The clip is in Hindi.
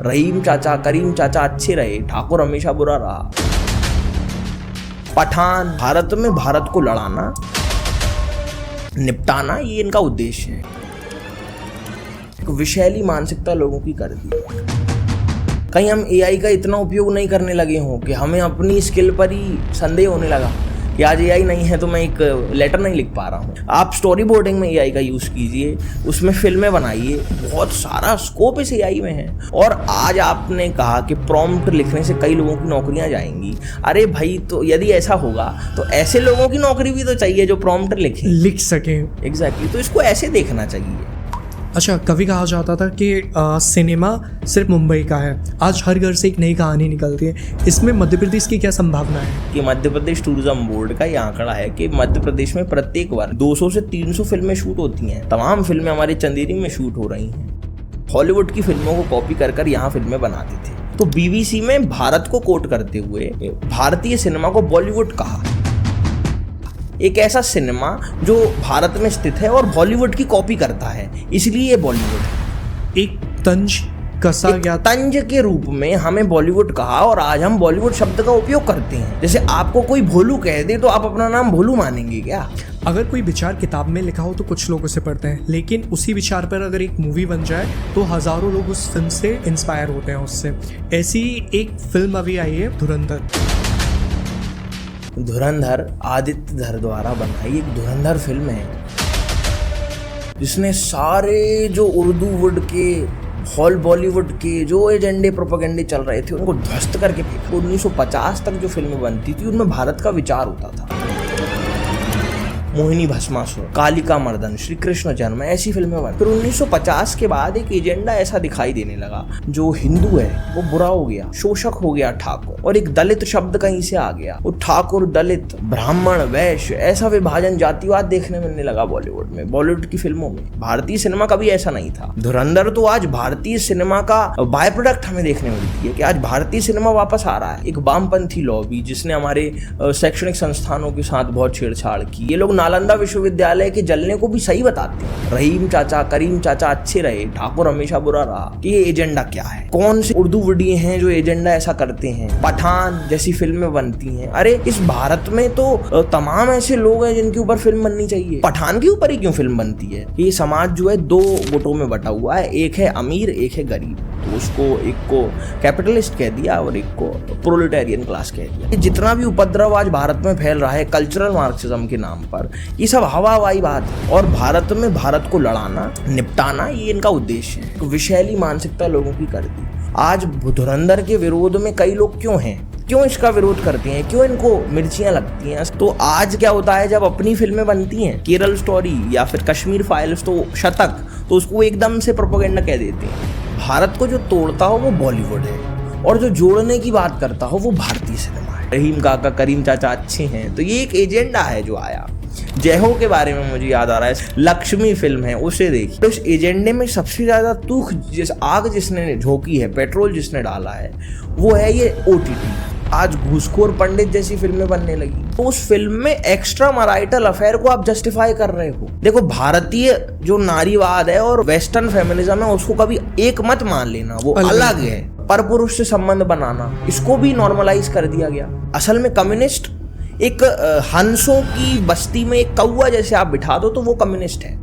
रहीम चाचा करीम चाचा अच्छे रहे, ठाकुर हमेशा बुरा रहा। पठान, भारत में भारत को लड़ाना, निपटाना, ये इनका उद्देश्य है। एक विषैली मानसिकता लोगों की कर दी। कहीं हम एआई का इतना उपयोग नहीं करने लगे हों कि हमें अपनी स्किल पर ही संदेह होने लगा कि आज एआई नहीं है तो मैं एक लेटर नहीं लिख पा रहा हूँ। आप स्टोरी बोर्डिंग में एआई का यूज़ कीजिए, उसमें फिल्में बनाइए, बहुत सारा स्कोप इस एआई में है। और आज आपने कहा कि प्रॉम्प्ट लिखने से कई लोगों की नौकरियां जाएंगी। अरे भाई, तो यदि ऐसा होगा तो ऐसे लोगों की नौकरी भी तो चाहिए जो प्रॉम्प्ट लिख सकें। एग्जैक्टली, तो इसको ऐसे देखना चाहिए। अच्छा, कभी कहा जाता था कि सिनेमा सिर्फ मुंबई का है, आज हर घर से एक नई कहानी निकलती है। इसमें मध्य प्रदेश की क्या संभावना है? कि मध्य प्रदेश टूरिज्म बोर्ड का ये आंकड़ा है कि मध्य प्रदेश में प्रत्येक बार 200 से 300 फिल्में शूट होती हैं। तमाम फिल्में हमारे चंदेरी में शूट हो रही हैं। हॉलीवुड की फिल्मों को कॉपी कर यहाँ फिल्में बनाते थे। तो बीबीसी में भारत को कोट करते हुए भारतीय सिनेमा को बॉलीवुड कहा। एक ऐसा सिनेमा जो भारत में स्थित है और बॉलीवुड की कॉपी करता है, इसलिए ये बॉलीवुड है। एक तंज कसा गया, तंज के रूप में हमें बॉलीवुड कहा और आज हम बॉलीवुड शब्द का उपयोग करते हैं। जैसे आपको कोई भोलू कह दे तो आप अपना नाम भोलू मानेंगे क्या? अगर कोई विचार किताब में लिखा हो तो कुछ लोग उसे पढ़ते हैं, लेकिन उसी विचार पर अगर एक मूवी बन जाए तो हजारों लोग उस फिल्म से इंस्पायर होते हैं उससे। ऐसी एक फिल्म अभी आई है, धुरंधर। धुरंधर आदित्य धर द्वारा बनाई एक धुरंधर फिल्म है जिसने सारे जो उर्दू वुड के, हॉल बॉलीवुड के जो एजेंडे प्रोपेगेंडे चल रहे थे उनको ध्वस्त करके फेंका। 1950 तक जो फिल्में बनती थी उनमें भारत का विचार होता था। मोहिनी भस्मासुर, कालिका मर्दन, श्री कृष्ण जन्म, ऐसी फिल्में बनी। फिर 1950 के बाद एक एजेंडा ऐसा दिखाई देने लगा, जो हिंदू है वो बुरा हो गया, शोषक हो गया ठाकुर, और एक दलित शब्द कहीं से आ गया। वो ठाकुर, दलित, ब्राह्मण, वैश्य, ऐसा विभाजन, जातिवाद देखने मिलने लगा बॉलीवुड में, बॉलीवुड की फिल्मों में। भारतीय सिनेमा कभी ऐसा नहीं था। धुरंधर तो आज भारतीय सिनेमा का बाय प्रोडक्ट हमें देखने मिलती है कि आज भारतीय सिनेमा वापस आ रहा है। एक वामपंथी लॉबी जिसने हमारे शैक्षणिक संस्थानों के साथ बहुत छेड़छाड़ की। ये लोग नालंदा विश्वविद्यालय के जलने को भी सही बताते हैं। रहीम चाचा करीम चाचा अच्छे रहे, ठाकुर हमेशा बुरा रहा। कि ये एजेंडा क्या है? कौन से उर्दू वुडिये हैं जो एजेंडा ऐसा करते हैं? पठान जैसी फिल्में बनती हैं। अरे इस भारत में तो तमाम ऐसे लोग हैं जिनके ऊपर फिल्म बननी चाहिए। पठान के ऊपर ही क्यों फिल्म बनती है? ये समाज जो है दो गुटों में बटा हुआ है, एक है अमीर, एक है गरीब। तो उसको एक को कैपिटलिस्ट कह दिया और एक को प्रोलेटारियन क्लास कह दिया। जितना भी उपद्रव आज भारत में फैल रहा है कल्चरल मार्क्सिज्म के नाम पर, ये सब हवाई बात है। और भारत में भारत को लड़ाना, निपटाना, ये इनका उद्देश्य है। तो विषैली मानसिकता लोगों की कर दी। आज धुरंधर के विरोध में कई लोग क्यों हैं, क्यों इसका विरोध करते हैं, क्यों इनको मिर्चियां लगती हैं? तो आज क्या होता है, जब अपनी फिल्में बनती हैं, केरल स्टोरी या फिर कश्मीर फाइल्स, तो शतक, तो उसको एकदम से प्रोपेगेंडा कह देते हैं। भारत को जो तोड़ता हो वो बॉलीवुड है और जो जोड़ने की बात करता हो वो भारतीय सिनेमा है। रहीम काका करीम चाचा अच्छे हैं, तो ये एक एजेंडा है जो आया। जय हो के बारे में मुझे याद आ रहा है, लक्ष्मी फिल्म है, उसे देखिए। तो इस एजेंडे में सबसे ज्यादा तूख आग जिसने झोंकी है, पेट्रोल जिसने डाला है, वो है ये ओटीटी। आज घूसखोर पंडित जैसी फिल्में बनने लगी, तो उस फिल्म में एक्स्ट्रा मैरिटल अफेयर को आप जस्टिफाई कर रहे हो। देखो, भारतीय जो नारीवाद है और वेस्टर्न फेमिनिज्म है, उसको कभी एक मत मान लेना, वो अलग है। पर पुरुष से संबंध बनाना, इसको भी नॉर्मलाइज कर दिया गया। असल में कम्युनिस्ट एक हंसों की बस्ती में एक कौवा जैसे आप बिठा दो तो वो कम्युनिस्ट है।